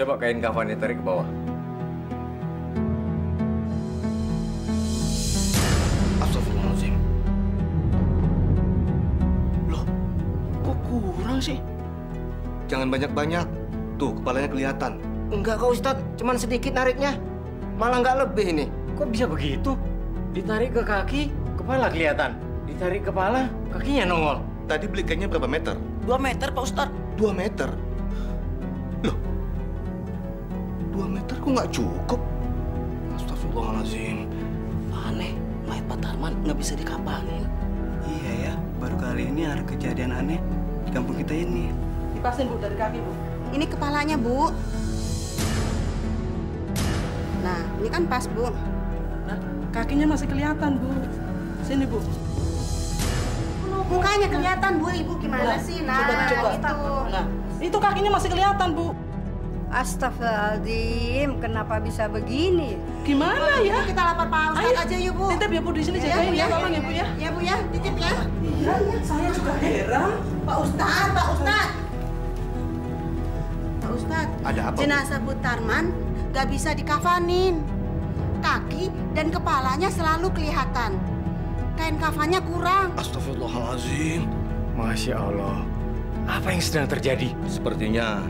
Coba kain kafannya tarik ke bawah. Astagfirullahaladzim. Loh, kok kurang sih? Jangan banyak-banyak. Tuh, kepalanya kelihatan. Enggak kok Ustadz, cuman sedikit nariknya. Malah nggak lebih ini. Kok bisa begitu? Ditarik ke kaki, kepala kelihatan. Ditarik kepala, kakinya nongol. Tadi beli kainnya berapa meter? 2 meter Pak Ustadz. 2 meter? Loh, 2 meter kok nggak cukup? Astagfirullahaladzim. Aneh, mayat Pak Tarman nggak bisa dikapanin. Iya ya, baru kali ini ada kejadian aneh di kampung kita ini. Dipasin Bu dari kaki Bu. Ini kepalanya, Bu. Nah, ini kan pas, Bu. Nah, kakinya masih kelihatan Bu. Sini Bu. Mukanya kelihatan, Bu. Ibu gimana sih? Nah, coba. itu. Nah, itu kakinya masih kelihatan Bu. Astagfirullahaladzim, kenapa bisa begini? Gimana ya? Kita lapor Pak Ustadz aja yuk, Bu. Titip ya Bu di sini jagain ya, tolong ya Bu ya. Ya, Bu ya, titip ya. Iya, saya juga heran. Pak Ustadz, Pak Ustadz. Pak Ustadz, Ada apa, Bu? jenazah Bu Tarman gak bisa dikafanin. Kaki dan kepalanya selalu kelihatan. Kain kafannya kurang. Astagfirullahaladzim. Masya Allah. Apa yang sedang terjadi? Sepertinya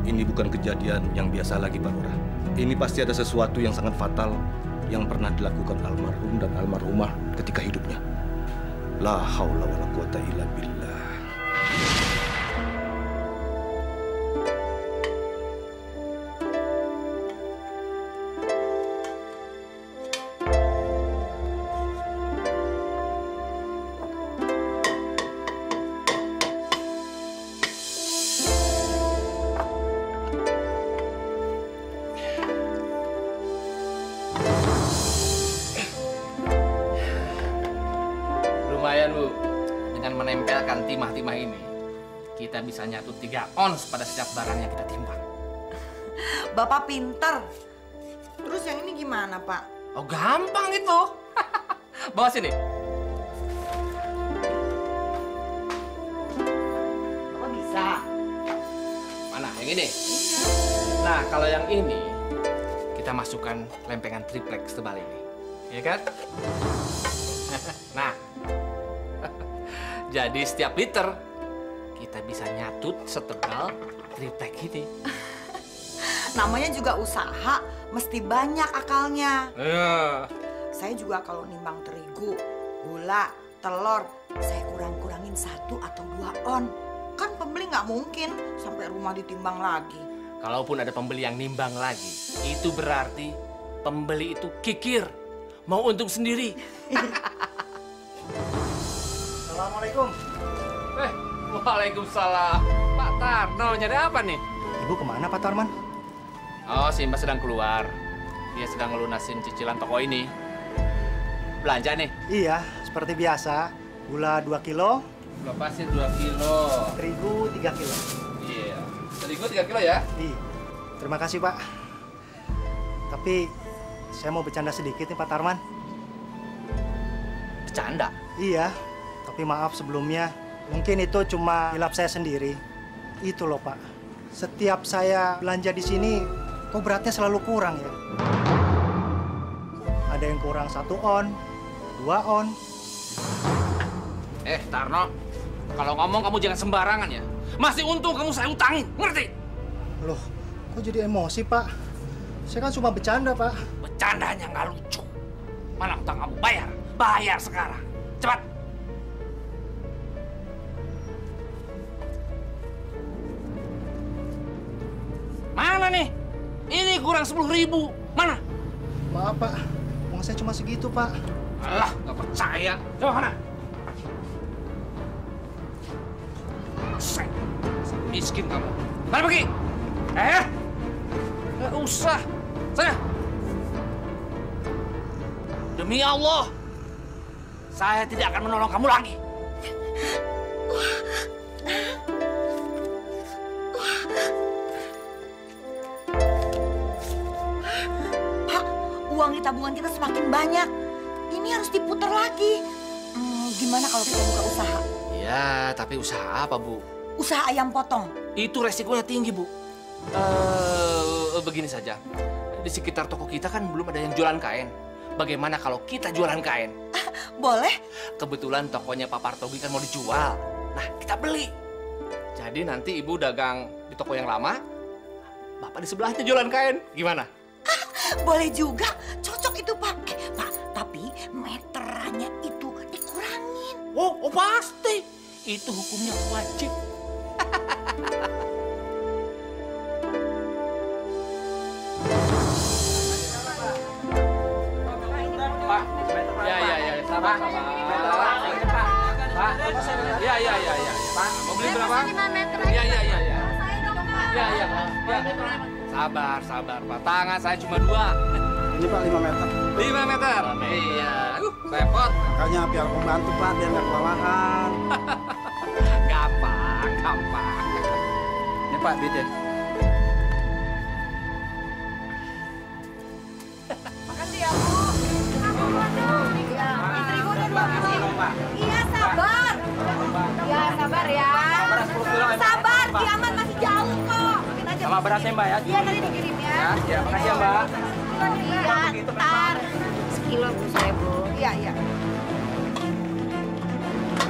ini bukan kejadian yang biasa lagi, Pak Lurah. Ini pasti ada sesuatu yang sangat fatal yang pernah dilakukan almarhum dan almarhumah ketika hidupnya. La haula wala quwata illa billah. Lumayan Bu, dengan menempelkan timah-timah ini, kita bisa nyatut 3 ons pada setiap barang yang kita timbang. Bapak pinter. Terus yang ini gimana, Pak? Oh gampang itu. Bawa sini. Bapak bisa. Mana, yang ini? Nah, kalau yang ini, kita masukkan lempengan triplex tebal ini. Iya kan? Nah, jadi setiap liter kita bisa nyatut setebal triplex ini. Namanya juga usaha, mesti banyak akalnya. Iya. Saya juga kalau nimbang terigu, gula, telur, saya kurang-kurangin 1 atau 2 on. Kan pembeli nggak mungkin sampai rumah ditimbang lagi. Kalaupun ada pembeli yang nimbang lagi, itu berarti pembeli itu kikir, mau untung sendiri. Assalamualaikum. Waalaikumsalam. Pak Tarno, nyari apa nih? Ibu kemana Pak Tarman? Oh, si Mbak sedang keluar. Dia sedang ngelunasin cicilan toko ini. Belanja nih? Iya, seperti biasa. Gula 2 kilo, Gula pasir 2 kilo. terigu 3 kilo. Iya. Terigu 3 kilo ya? Iya. Terima kasih Pak. Tapi saya mau bercanda sedikit nih Pak Tarman. Bercanda? Iya, tapi maaf sebelumnya. Mungkin itu cuma hilap saya sendiri. Itu loh Pak. Setiap saya belanja di sini, kok beratnya selalu kurang ya? Ada yang kurang 1 on, 2 on. Tarno, kalau ngomong kamu jangan sembarangan ya. Masih untung kamu saya utangin, ngerti? Loh, kok jadi emosi Pak? Saya kan cuma bercanda Pak. Bercandanya nggak lucu. Mana utang kamu? Bayar. Bayar sekarang. Cepat. Mana nih? Ini kurang 10.000. Mana? Maaf Pak, uang saya cuma segitu Pak. Alah, nggak percaya. Coba mana? Set. Miskin kamu. Mana pergi? Nggak usah. Sana. Demi Allah, saya tidak akan menolong kamu lagi. Pak, uang di tabungan kita semakin banyak. Ini harus diputar lagi. Gimana kalau kita buka usaha? Ya, tapi usaha apa, Bu? Usaha ayam potong. Itu resikonya tinggi, Bu. begini saja. Di sekitar toko kita kan belum ada yang jualan kain. Bagaimana kalau kita jualan kain? Boleh? Kebetulan tokonya Pak Partogi kan mau dijual. Nah, kita beli. Jadi nanti ibu dagang di toko yang lama, bapak di sebelahnya jualan kain. Gimana? Boleh juga. Cocok itu, Pak. Pak, tapi meterannya itu dikurangin. Oh pasti. Itu hukumnya wajib. Pak, ya, sabar. Pak, ya. Pak, mau beli berapa? Ya. Sabar, Pak. Tangan saya cuma 2. Ini Pak 5 meter. 5 meter? Iya. Repot. Makanya biar pembantu Pak, biar nggak kewalahan. Gampang. Ini Pak duitnya. Makasih ya, Bu. Iya, sabar. Ya, sabar ya. Sabar, kiamat masih jauh kok. Sama berasnya Mbak ya. Iya, tadi dikirim ya. Ya, makasih ya Mbak. Iya, ntar. Sekilo Bu, saya Bu. Iya.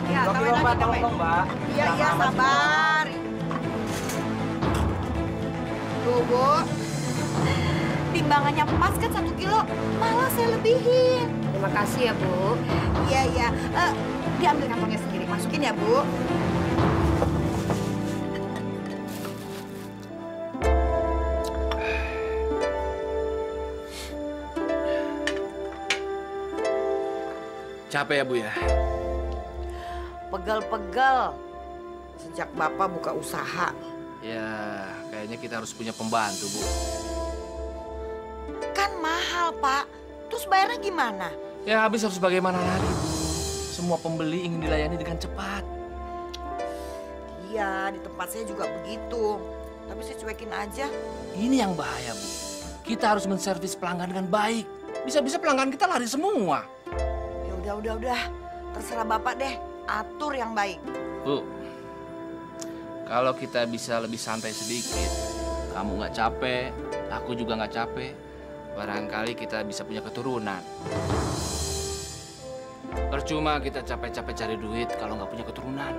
Ya, tambahin lagi, tambahin. Mbak. Iya, sabar. Tuh, Bu. Timbangannya pas kan 1 kilo, malah saya lebihin. Terima kasih ya, Bu. Iya. Diambil kantongnya sendiri, masukin ya, Bu. Capek ya, Bu ya? Pegal-pegal. Sejak Bapak buka usaha. Ya, kayaknya kita harus punya pembantu, Bu. Kan mahal, Pak. Terus bayarnya gimana? Ya, habis harus bagaimana lagi, Bu? Semua pembeli ingin dilayani dengan cepat. Iya, di tempat saya juga begitu. Tapi saya cuekin aja. Ini yang bahaya, Bu. Kita harus menservis pelanggan dengan baik. Bisa-bisa pelanggan kita lari semua. Ya udah. Terserah Bapak deh. Atur yang baik. Bu, kalau kita bisa lebih santai sedikit, kamu nggak capek, aku juga nggak capek, barangkali kita bisa punya keturunan. Percuma kita capek-capek cari duit kalau nggak punya keturunan.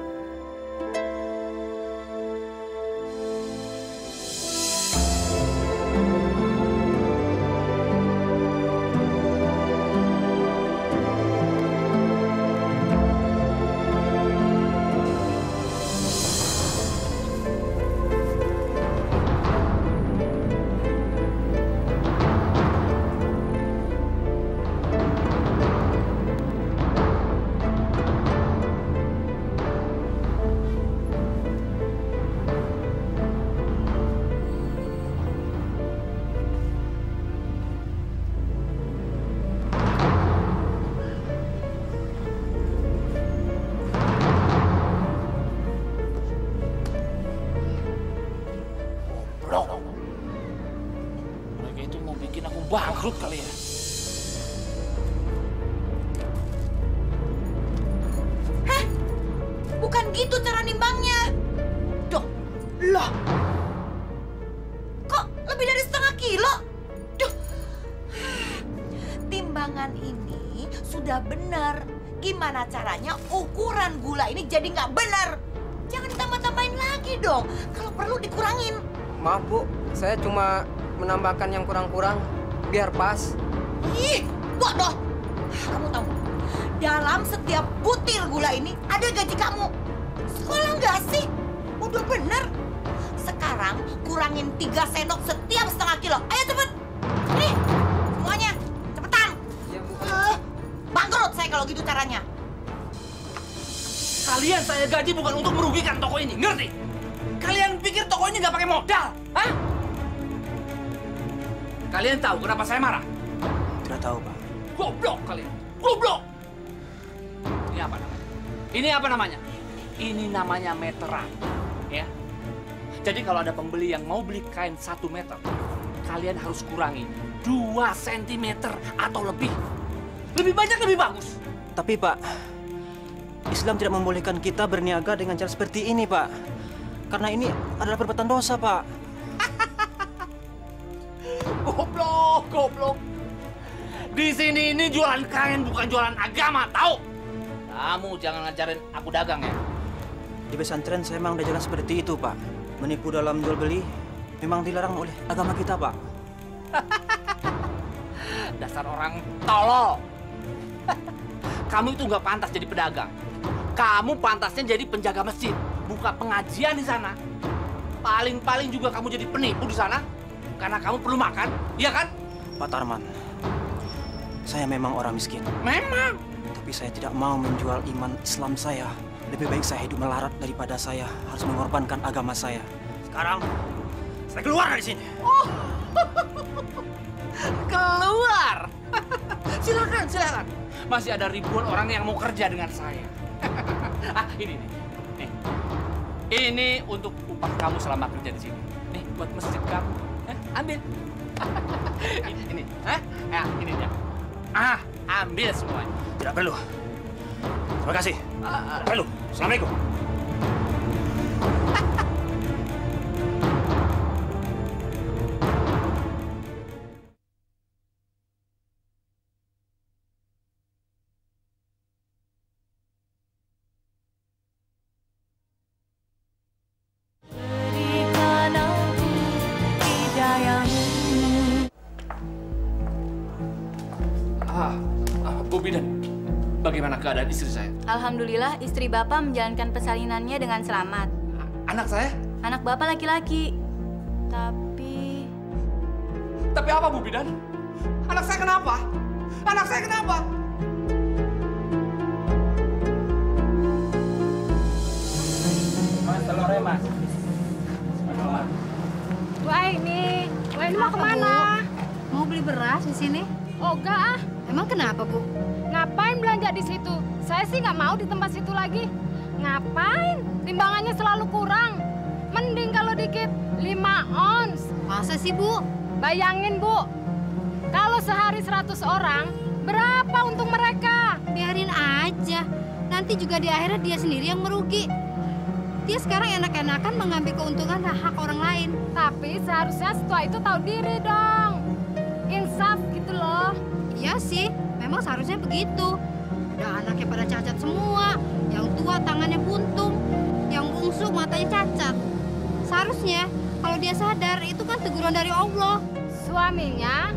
Mereka itu mau bikin aku bangkrut kali ya. Heh, bukan gitu cara nimbangnya. Loh, kok lebih dari setengah kilo? Duh, timbangan ini sudah benar. Gimana caranya ukuran gula ini jadi nggak benar? Jangan ditambah-tambahin lagi dong. Kalau perlu dikurangin. Maaf Bu, saya cuma menambahkan yang kurang-kurang biar pas. Ih, bodoh. Kamu tahu nggak? Dalam setiap butir gula ini ada gaji kamu. Sekolah nggak sih? Udah bener. Sekarang kurangin 3 sendok setiap setengah kilo. Ayo cepet. Nih, semuanya. Cepetan. Iya Bu. Bangkrut saya kalau gitu caranya. Kalian saya gaji bukan untuk merugikan toko ini, ngerti? Kalian pikir toko ini nggak pakai modal? Hah? Kalian tahu kenapa saya marah? Tidak tahu Pak. Goblok kalian, goblok! Ini apa namanya? Ini apa namanya? Ini namanya meteran, ya. Jadi kalau ada pembeli yang mau beli kain 1 meter, kalian harus kurangi 2 cm atau lebih. Lebih banyak lebih bagus. Tapi Pak, Islam tidak membolehkan kita berniaga dengan cara seperti ini Pak. Karena ini adalah perbuatan dosa Pak. Goblok. Di sini ini jualan kain bukan jualan agama, tahu? Kamu jangan ngajarin aku dagang ya. Di pesantren saya memang diajarkan seperti itu, Pak. Menipu dalam jual beli memang dilarang oleh agama kita, Pak. Dasar orang tolol. Kamu itu nggak pantas jadi pedagang. Kamu pantasnya jadi penjaga masjid, buka pengajian di sana. Paling-paling juga kamu jadi penipu di sana, karena kamu perlu makan, iya kan? Pak Tarman, saya memang orang miskin. Memang. Tapi saya tidak mau menjual iman Islam saya. Lebih baik saya hidup melarat daripada saya harus mengorbankan agama saya. Sekarang, saya keluar dari sini. Oh. Keluar. Silakan. Masih ada ribuan orang yang mau kerja dengan saya. Ini nih. Ini untuk upah kamu selama kerja di sini. Nih, buat masjid kamu. Ambil. ini. Ini dia. Ambil semuanya. Tidak perlu. Terima kasih. Tidak perlu. Assalamualaikum. Bu Bidan, bagaimana keadaan istri saya? Alhamdulillah, istri Bapak menjalankan persalinannya dengan selamat. Anak saya? Anak Bapak laki-laki. Tapi apa, Bu Bidan? Anak saya kenapa? Mas, telurnya, Mas. Wah ini mau kemana? Mau beli beras di sini? Oh enggak ah. Emang kenapa, Bu? Ngapain belanja di situ? Saya sih nggak mau di tempat situ lagi. Ngapain? Timbangannya selalu kurang. Mending kalau dikit 5 ons. Masa sih, Bu? Bayangin, Bu. Kalau sehari 100 orang, berapa untung mereka? Biarin aja. Nanti juga di akhirnya dia sendiri yang merugi. Dia sekarang enak-enakan mengambil keuntungan hak orang lain. Tapi seharusnya setua itu tahu diri dong. Insaf gitu loh. Iya sih, memang seharusnya begitu. Udah anaknya pada cacat semua. Yang tua tangannya buntung. Yang bungsu matanya cacat. Seharusnya kalau dia sadar itu kan teguran dari Allah. Suaminya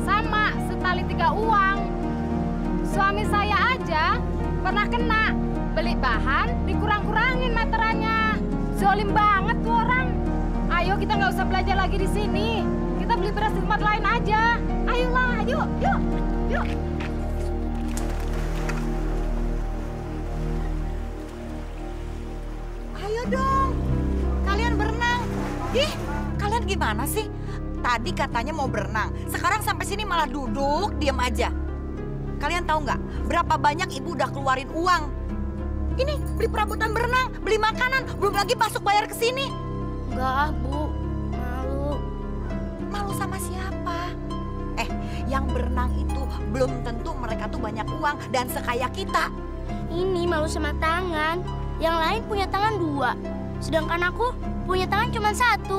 sama setali 3 uang. Suami saya aja pernah kena. Beli bahan dikurang-kurangin meterannya. Zolim banget tuh orang. Ayo kita nggak usah belajar lagi di sini. Kita beli beras di tempat lain aja. Ayolah, yuk. Ayo dong, kalian berenang. Ih, kalian gimana sih? Tadi katanya mau berenang, sekarang sampai sini malah duduk, diam aja. Kalian tahu nggak berapa banyak ibu udah keluarin uang? Ini beli perabotan berenang, beli makanan, belum lagi masuk bayar ke sini. Enggak, Bu. Malu. Malu sama siapa? Yang berenang itu belum tentu mereka tuh banyak uang dan sekaya kita. Ini malu sama tangan. Yang lain punya tangan 2. Sedangkan aku punya tangan cuma 1.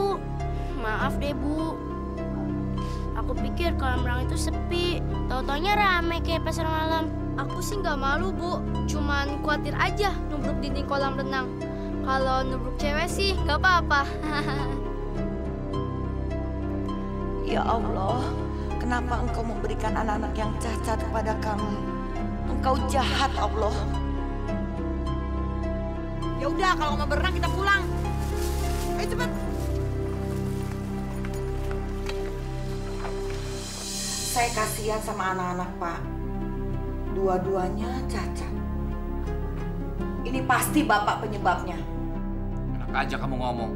Maaf deh, Bu. Aku pikir kolam renang itu sepi. Tau-taunya rame kayak pasar malam. Aku sih nggak malu, Bu. Cuman khawatir aja nubruk dinding kolam renang. Kalau nubruk cewek sih nggak apa-apa. Ya Allah, kenapa Engkau memberikan anak-anak yang cacat kepada kami? Engkau jahat, Allah. Ya udah, kalau mau berenang kita pulang. Ayo cepat. Saya kasihan sama anak-anak, Pak. Dua-duanya cacat. Ini pasti Bapak penyebabnya. Enak aja kamu ngomong.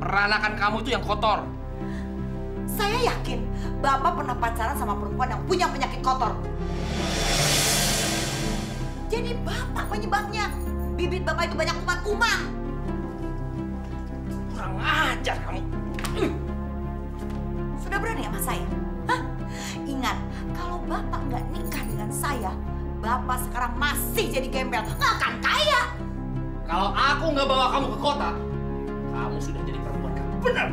Peranakan kamu itu yang kotor. Saya yakin Bapak pernah pacaran sama perempuan yang punya penyakit kotor. Jadi Bapak penyebabnya. Bibit Bapak itu banyak kuman-kuman. Kurang ajar kamu. Sudah berani sama saya? Hah? Ingat, kalau Bapak nggak nikah dengan saya, Bapak sekarang masih jadi gembel, nggak akan kaya. Kalau aku nggak bawa kamu ke kota, kamu sudah jadi perempuan kamu. Benar.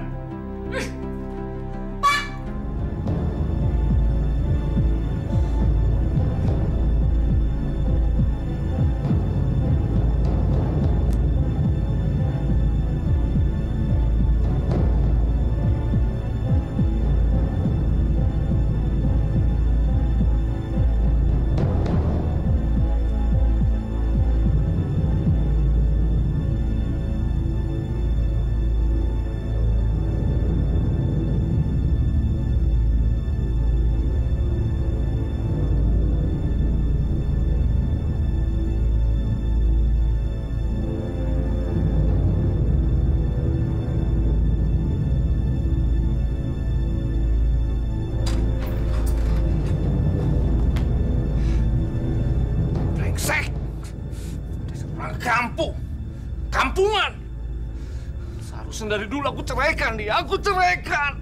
Harusnya dari dulu aku ceraikan dia, aku ceraikan.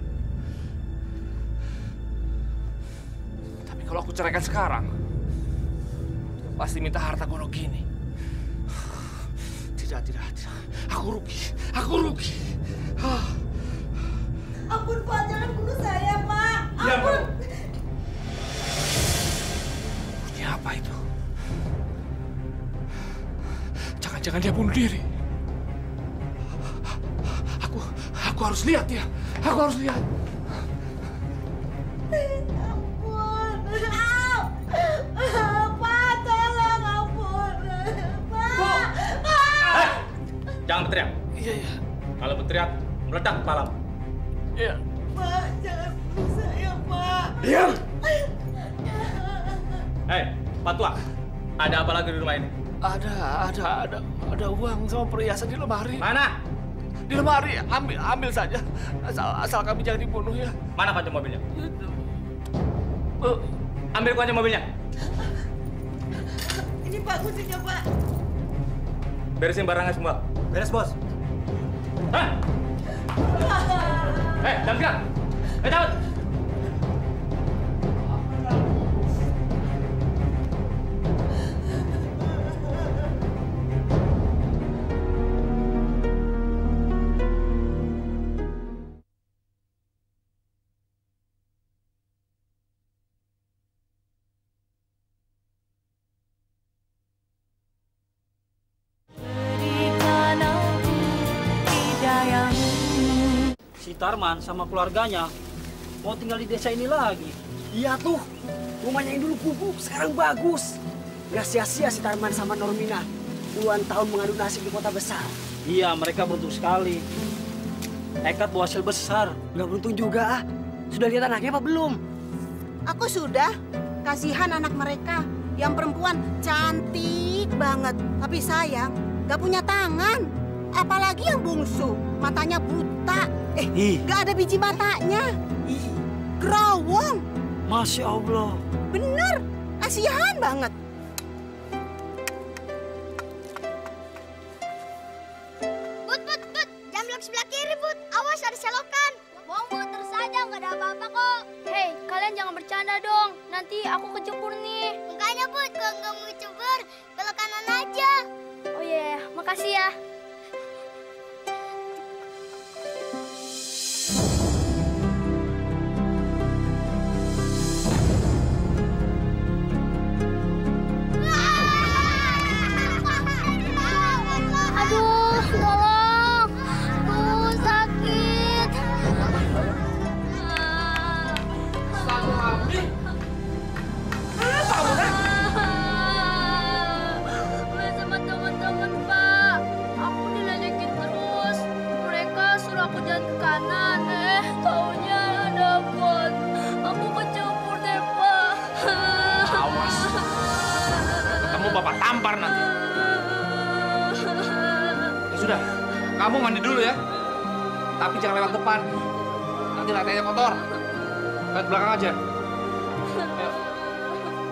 Tapi kalau aku ceraikan sekarang, dia pasti minta harta gondok gini. Tidak. Aku rugi. Ampun Pak, jangan bunuh saya Pak. Ampun. Bunyi apa itu? Jangan-jangan dia bunuh diri. Aku harus lihat dia. Aku harus lihat. Ampun. Pak, tolong ampun. Pak. Jangan berteriak. Iya. Kalau berteriak, meledak kepala. Iya. Pak, jangan bunuh saya, Pak. Diam! Hei, Pak Tua, ada apa lagi di rumah ini? Ada uang sama perhiasan di lemari. Mana? Di lemari, ambil saja. Asal kami jangan dibunuh ya. Mana kunci mobilnya? Ambil kunci mobilnya. Ini Pak kuncinya, Pak. Beresin barangnya semua. Beres, Bos. Hah? Jangan gerak. Cabut. Si Tarman sama keluarganya mau tinggal di desa ini lagi. Iya tuh, rumahnya yang dulu kumuh sekarang bagus. Gak sia-sia si Tarman sama Normina puluhan tahun mengadu nasib di kota besar. Iya, mereka beruntung sekali. Nekat bawa hasil besar. Gak beruntung juga ah. Sudah lihat anaknya apa belum? Aku sudah. Kasihan anak mereka. Yang perempuan cantik banget. Tapi sayang, gak punya tangan. Apalagi yang bungsu, matanya buta. Gak ada biji matanya. Gerowong. Masya Allah. Bener, kasihan banget. Bud, jam blok sebelah kiri, Bud. Awas ada selokan. Bohong, Bud, terus aja nggak ada apa-apa kok. Hei, kalian jangan bercanda dong. Nanti aku kecebur nih. Makanya, Bud, kalau nggak mau kecebur, belok kanan aja. Oh iya, makasih ya. Aduh, tolong. Aduh, sakit. Sama teman-teman, Pak. Aku diledekin terus. Mereka suruh aku jalan ke kanan. Taunya ada got. Aku kecebur deh, Pak. Awas. Kamu bapak tampar nanti. Sudah, kamu mandi dulu ya. Tapi jangan lewat depan. Nanti lantainya kotor. Lewat belakang aja.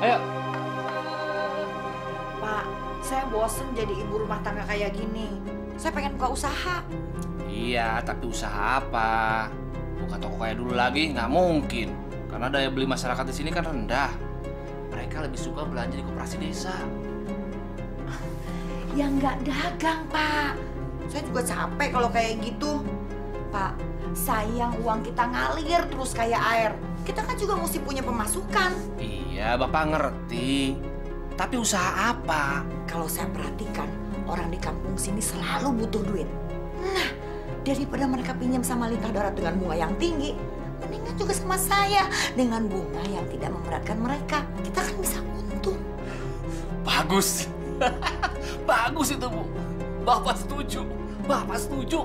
Ayo. Pak, saya bosen jadi ibu rumah tangga kayak gini. Saya pengen buka usaha. Iya, tapi usaha apa? Buka toko kayak dulu lagi nggak mungkin. Karena daya beli masyarakat di sini kan rendah. Mereka lebih suka belanja di koperasi desa. Ya nggak dagang, Pak. Saya juga capek kalau kayak gitu. Pak, sayang uang kita ngalir terus kayak air. Kita kan juga mesti punya pemasukan. Iya, Bapak ngerti. Tapi usaha apa? Kalau saya perhatikan, orang di kampung sini selalu butuh duit. Nah, daripada mereka pinjam sama Lintah Darat dengan bunga yang tinggi, mendingan juga sama saya dengan bunga yang tidak memberatkan mereka. Kita kan bisa untung. Bagus. Bagus itu, Bu. Bapak setuju. Bapak setuju.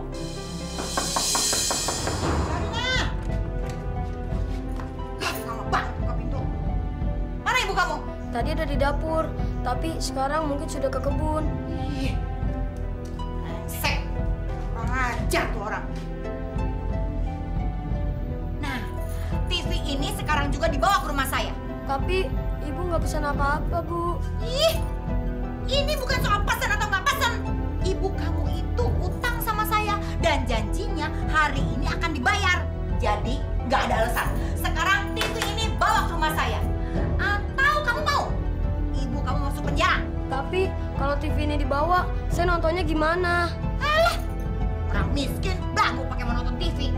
Lama banget buka pintu. Mana ibu kamu? Tadi ada di dapur, tapi sekarang mungkin sudah ke kebun. Ih, brengsek. Kurang ajar tuh orang. Nah, TV ini sekarang juga dibawa ke rumah saya. Tapi ibu nggak pesan apa-apa, Bu. Ih, ini bukan soal pesan atau nggak pesan. Ibu kamu itu utang sama saya dan janjinya semuanya hari ini akan dibayar. Jadi nggak ada alasan. Sekarang TV ini bawa ke rumah saya. Atau kamu mau ibu kamu masuk penjara? Tapi kalau TV ini dibawa, saya nontonnya gimana? Alah, orang miskin banggu pakai menonton TV.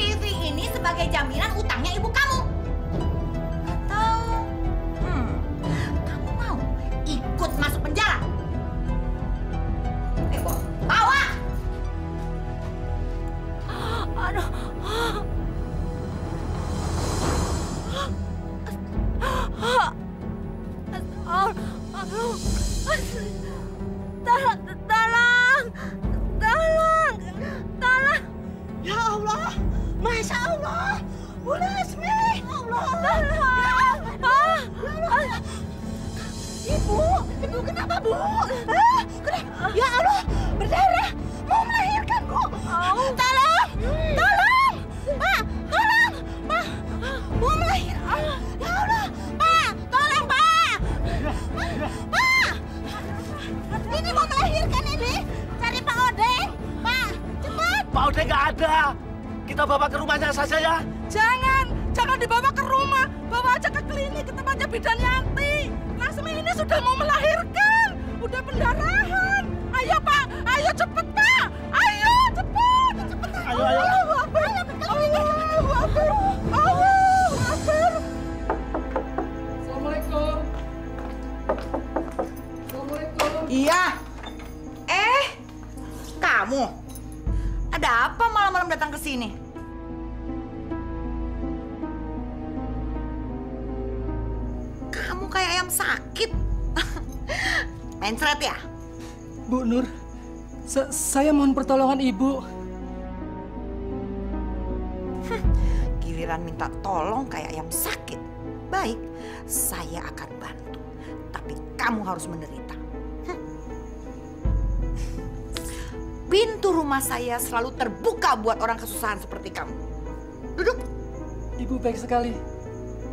TV ini sebagai jaminan utangnya ibu kamu. Atau kamu mau ikut masuk penjara? Bawa! Aduh. Tolong! Ya Allah, Masya Allah, Bu Lesmi, Allah, tolong! Ibu kenapa Bu? Kenapa? Ya Allah, berdarah, mau melahirkan Bu. Tolong, Pak, mau melahirkan. Ya Allah, Pak, tolong Pak. Ini mau melahirkan ini, cari Pak Odeng, Pak, cepat. Pak Odeng nggak ada. Kita bawa ke rumahnya saja ya. Jangan dibawa ke rumah. Bawa aja ke klinik, ke tempatnya bidan Yanti. Lasmi ini sudah mau melahirkan. Udah pendarahan. Ayo Pak, ayo cepet Pak. Ayo cepet. Ayo. Assalamualaikum. Iya. Kamu. Ada apa malam-malam datang ke sini? Kamu kayak ayam sakit. Mencret ya? Bu Nur, saya mohon pertolongan Ibu. Giliran minta tolong kayak ayam sakit. Baik, saya akan bantu. Tapi kamu harus menderita. Pintu rumah saya selalu terbuka buat orang kesusahan seperti kamu. Duduk. Ibu baik sekali.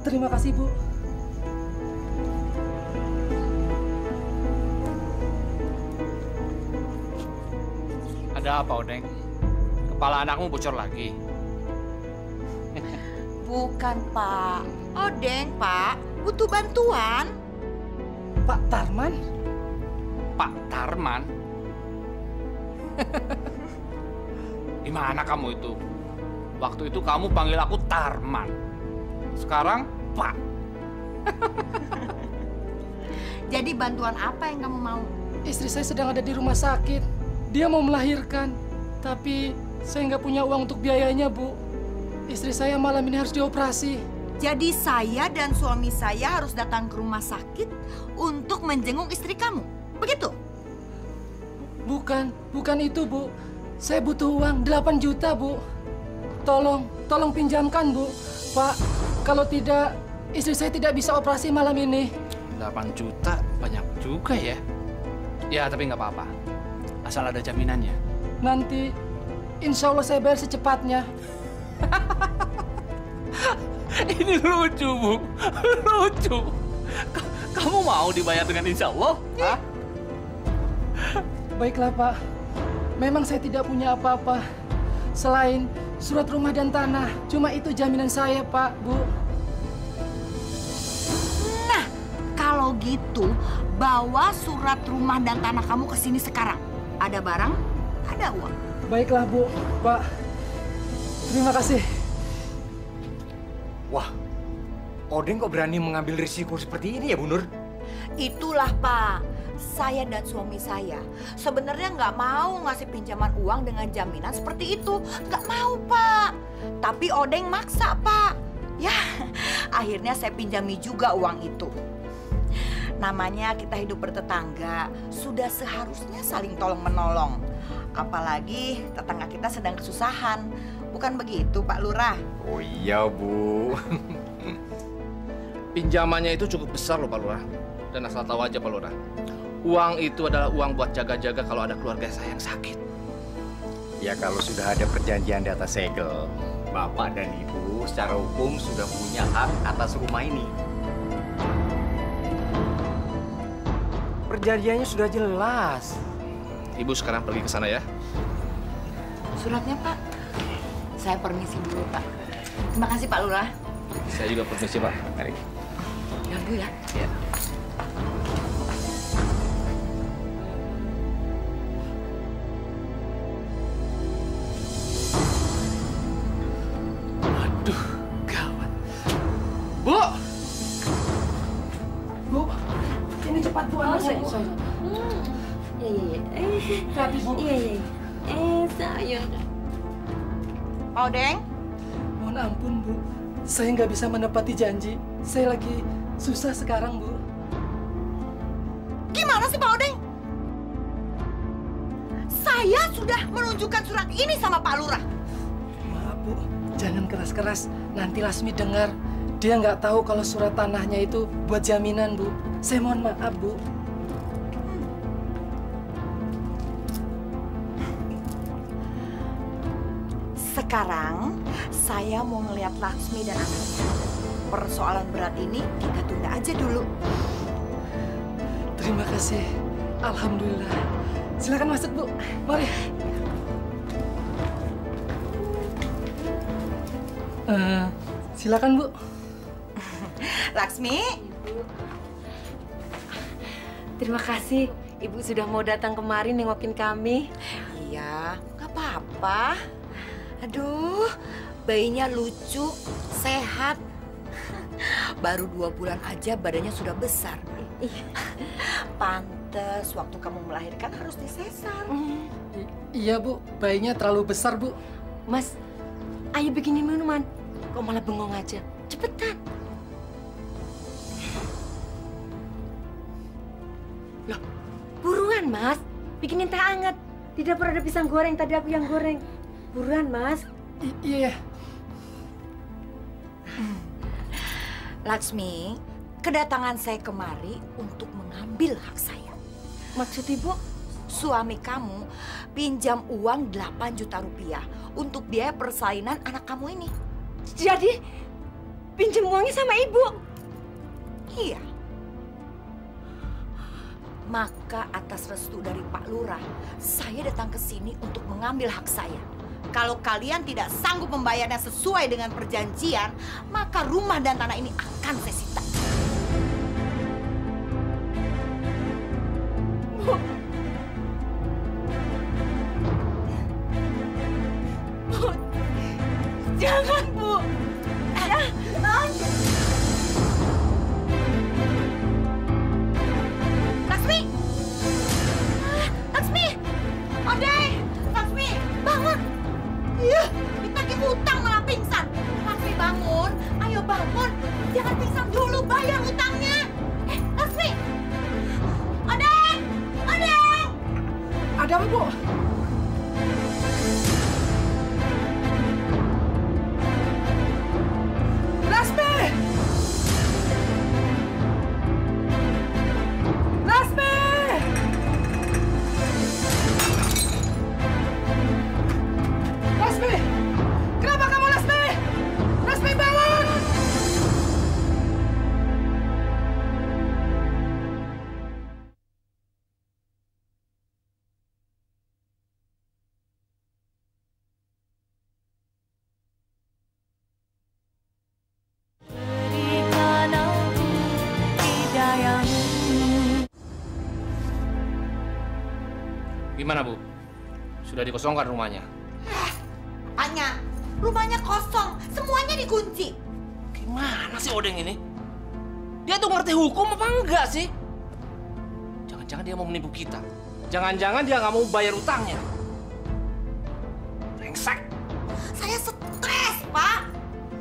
Terima kasih, Bu. Ada apa, Odeng? Kepala anakmu bocor lagi? Bukan, Pak. Odeng, Pak. Butuh bantuan. Pak Tarman? Pak Tarman? Di mana kamu itu? Waktu itu kamu panggil aku Tarman. Sekarang Pak. Jadi bantuan apa yang kamu mau? Istri saya sedang ada di rumah sakit. Dia mau melahirkan. Tapi saya nggak punya uang untuk biayanya, Bu. Istri saya malam ini harus dioperasi. Jadi saya dan suami saya harus datang ke rumah sakit untuk menjenguk istri kamu. Begitu? Bukan itu, Bu. Saya butuh uang 8 juta, Bu. Tolong pinjamkan, Bu. Pak, kalau tidak, istri saya tidak bisa operasi malam ini. 8 juta banyak juga ya. Ya, tapi nggak apa-apa. Asal ada jaminannya. Nanti, insya Allah saya bayar secepatnya. Ini lucu, Bu. Lucu. Kamu mau dibayar dengan insya Allah? Hah? Baiklah, Pak. Memang saya tidak punya apa-apa. Selain surat rumah dan tanah. Cuma itu jaminan saya, Pak, Bu. Nah, kalau gitu, bawa surat rumah dan tanah kamu ke sini sekarang. Ada barang, ada uang. Baiklah, Bu. Pak, terima kasih. Wah, Odeng kok berani mengambil risiko seperti ini ya, Bu Nur? Itulah, Pak. Saya dan suami saya sebenarnya nggak mau ngasih pinjaman uang dengan jaminan seperti itu. Nggak mau, Pak. Tapi Odeng maksa, Pak. Ya, akhirnya saya pinjami juga uang itu. Namanya kita hidup bertetangga, sudah seharusnya saling tolong-menolong. Apalagi tetangga kita sedang kesusahan. Bukan begitu, Pak Lurah? Oh iya, Bu. Pinjamannya itu cukup besar loh, Pak Lurah. Dan asal tahu aja, Pak Lurah. Uang itu adalah uang buat jaga-jaga kalau ada keluarga saya yang sakit. Ya kalau sudah ada perjanjian di atas segel, Bapak dan Ibu secara hukum sudah punya hak atas rumah ini. Perjanjiannya sudah jelas. Ibu sekarang pergi ke sana ya. Suratnya, Pak. Saya permisi dulu, Pak. Terima kasih, Pak Lurah. Saya juga permisi, Pak. Mari. Ganggu ya? Iya. Aduh, gawat. Bu! Bu, ini cepat Bu. Sayang. Pak Odeng? Mohon ampun, Bu. Saya nggak bisa menepati janji. Saya lagi susah sekarang, Bu. Gimana sih, Pak Odeng? Saya sudah menunjukkan surat ini sama Pak Lurah. Maaf, Bu. Jangan keras-keras. Nanti Lasmi dengar. Dia nggak tahu kalau surat tanahnya itu buat jaminan, Bu. Saya mohon maaf, Bu. Sekarang saya mau ngeliat Laksmi dan anaknya. Persoalan berat ini kita tunda aja dulu. Terima kasih. Alhamdulillah. Silakan masuk, Bu. Mari. Silakan, Bu. Laksmi. Terima kasih. Ibu sudah mau datang kemari nengokin kami. Iya, nggak apa-apa. Aduh, bayinya lucu, sehat. Baru 2 bulan aja badannya sudah besar. Pantes waktu kamu melahirkan harus disesar. Iya, Bu. Bayinya terlalu besar, Bu. Mas, ayo bikinin minuman. Kok malah bengong aja? Cepetan. Loh, buruan, Mas. Bikinin teh hangat. Di dapur ada pisang goreng, tadi aku yang goreng. Buruan, Mas. Iya. Laksmi, kedatangan saya kemari untuk mengambil hak saya. Maksud Ibu? Suami kamu pinjam uang 8 juta rupiah untuk biaya persalinan anak kamu ini. Jadi, pinjam uangnya sama Ibu? Iya. Maka atas restu dari Pak Lurah, saya datang ke sini untuk mengambil hak saya. Kalau kalian tidak sanggup membayarnya sesuai dengan perjanjian, maka rumah dan tanah ini akan saya sita. Bu, jangan, Bu. Laksmi! Laksmi! Odeng! Laksmi, bangun! Iya, ditagih hutang malah pingsan. Laksmi bangun, ayo bangun. Jangan pingsan dulu, bayar hutangnya. Laksmi! Odeng! Odeng! Ada apa, Bu? Lasmi! Lasmi! Lasmi! Kenapa kamu, Lasmi? Lasmi, bangun! Gimana, Bu? Sudah dikosongkan rumahnya? Apanya? Rumahnya kosong, semuanya dikunci. Gimana sih Odeng ini? Dia tuh ngerti hukum apa enggak sih? Jangan-jangan dia mau menipu kita. Jangan-jangan dia nggak mau bayar utangnya. Brengsek. Saya stres, Pak.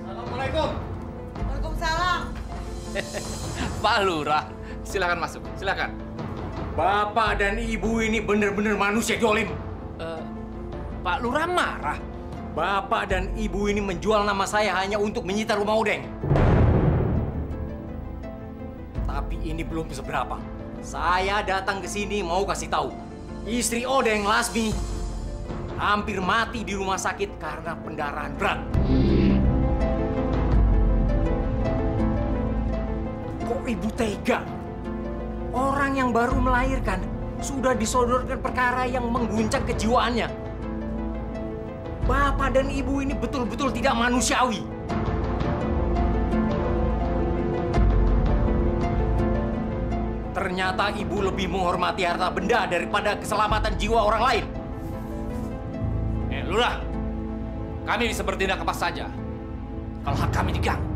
Assalamualaikum. Waalaikumsalam. Pak Lurah, silakan masuk. Silakan. Bapak dan Ibu ini benar-benar manusia dolim. Pak Lurah marah. Bapak dan Ibu ini menjual nama saya hanya untuk menyita rumah Odeng. Tapi ini belum seberapa. Saya datang ke sini mau kasih tahu. Istri Odeng, Lasmi, hampir mati di rumah sakit karena pendarahan berat. Kok Ibu tega? Orang yang baru melahirkan sudah disodorkan perkara yang mengguncang kejiwaannya. Bapak dan Ibu ini betul-betul tidak manusiawi. Ternyata Ibu lebih menghormati harta benda daripada keselamatan jiwa orang lain. Lurah, kami bisa bertindak apa saja kalau hak kami diganggu.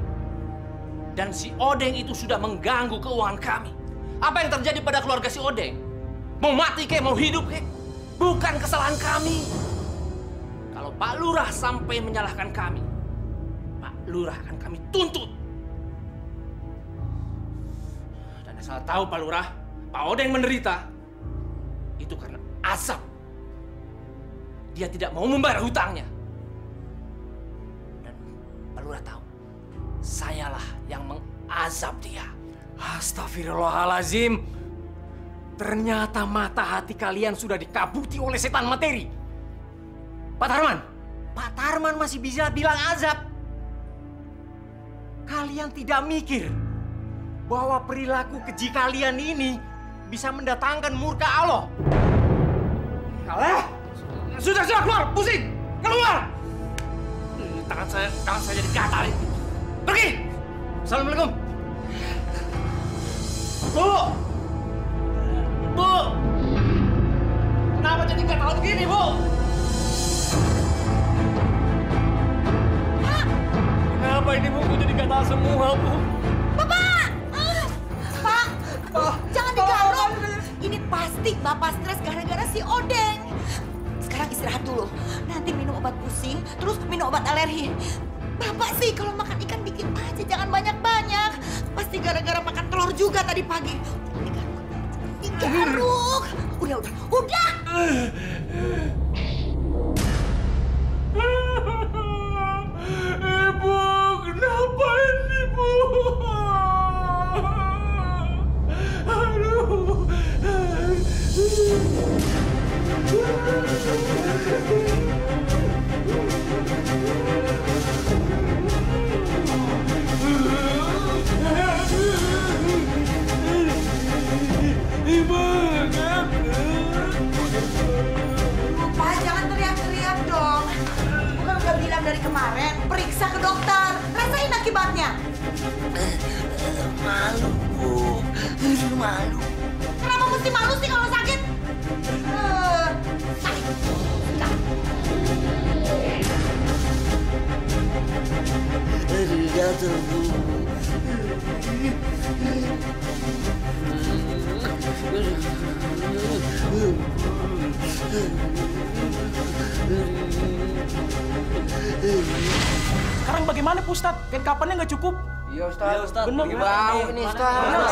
Dan si Odeng itu sudah mengganggu keuangan kami. Apa yang terjadi pada keluarga si Odeng? Mau mati kek, mau hidup kek? Bukan kesalahan kami. Kalau Pak Lurah sampai menyalahkan kami, Pak Lurah akan kami tuntut. Dan asal tahu Pak Lurah, Pak Odeng menderita itu karena azab. Dia tidak mau membayar hutangnya. Dan Pak Lurah tahu, sayalah yang mengazab dia. Astagfirullahalazim. Ternyata mata hati kalian sudah dikabuti oleh setan materi. Pak Tarman masih bisa bilang azab. Kalian tidak mikir bahwa perilaku keji kalian ini bisa mendatangkan murka Allah. Kalah! Sudah keluar, pusing, keluar! Tangan saya jadi gatal ini. Pergi! Assalamualaikum. Bu! Kenapa jadi gatal begini, Bu? Kenapa ini buku jadi gatal semua, Bu? Bapak! Pak, jangan digaruk. Ini pasti Bapak stres gara-gara si Odeng. Sekarang istirahat dulu. Nanti minum obat pusing, terus minum obat alergi. Bapak sih kalau makan ikan dikit aja, jangan banyak-banyak. Pasti gara-gara makan telur juga tadi pagi. Digaruk. Udah. Ibu, kenapa ini, Bu? Aduh. Ibu, Pak, jangan teriak-teriak dong. Bukan udah bilang dari kemarin, periksa ke dokter. Rasain akibatnya. Malu, Bu. Malu. Kenapa mesti malu sih kalau sakit? Sakit. Gatel, Bu. Sekarang bagaimana, Pak Ustadz? Kain kapannya nggak cukup. Iya, Ustadz. Bener. Bau ini, Ustadz.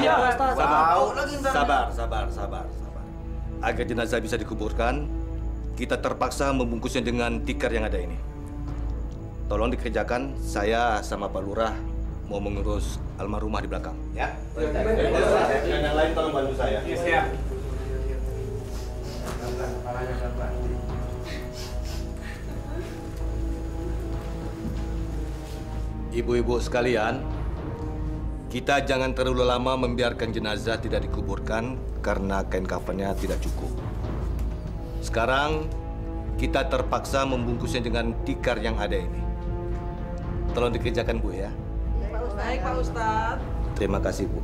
Iya, Ustadz. Sabar. Agar jenazah bisa dikuburkan, kita terpaksa membungkusnya dengan tikar yang ada ini. Tolong dikerjakan, saya sama Pak Lurah mau mengurus almarhumah di belakang. Ya? Yang lain tolong bantu saya. Siap. Ibu-ibu sekalian, kita jangan terlalu lama membiarkan jenazah tidak dikuburkan karena kain kafannya tidak cukup. Sekarang, kita terpaksa membungkusnya dengan tikar yang ada ini. Tolong dikerjakan, Bu, ya. Baik, Pak Ustadz. Terima kasih, Bu.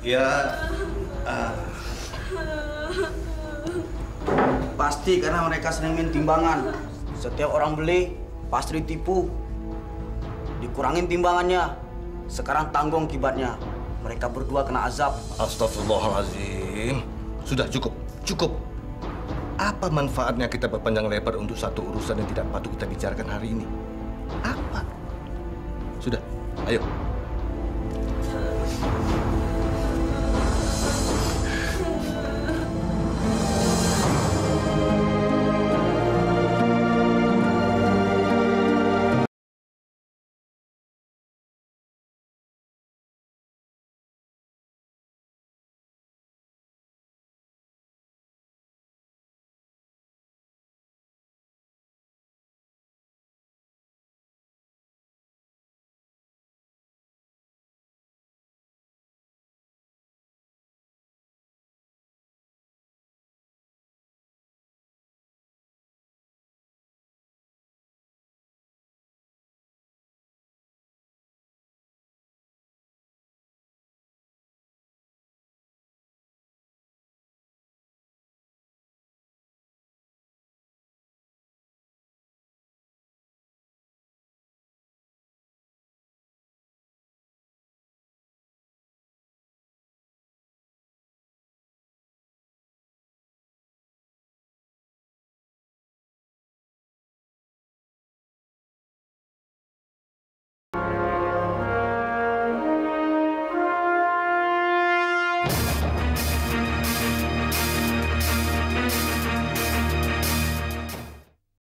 Ya, pasti karena mereka sering main timbangan. Setiap orang beli, pasti ditipu. Dikurangin timbangannya. Sekarang tanggung akibatnya. Mereka berdua kena azab. Astagfirullahaladzim. Sudah cukup. Apa manfaatnya kita berpanjang lebar untuk satu urusan yang tidak patut kita bicarakan hari ini? Apa? Sudah, ayo.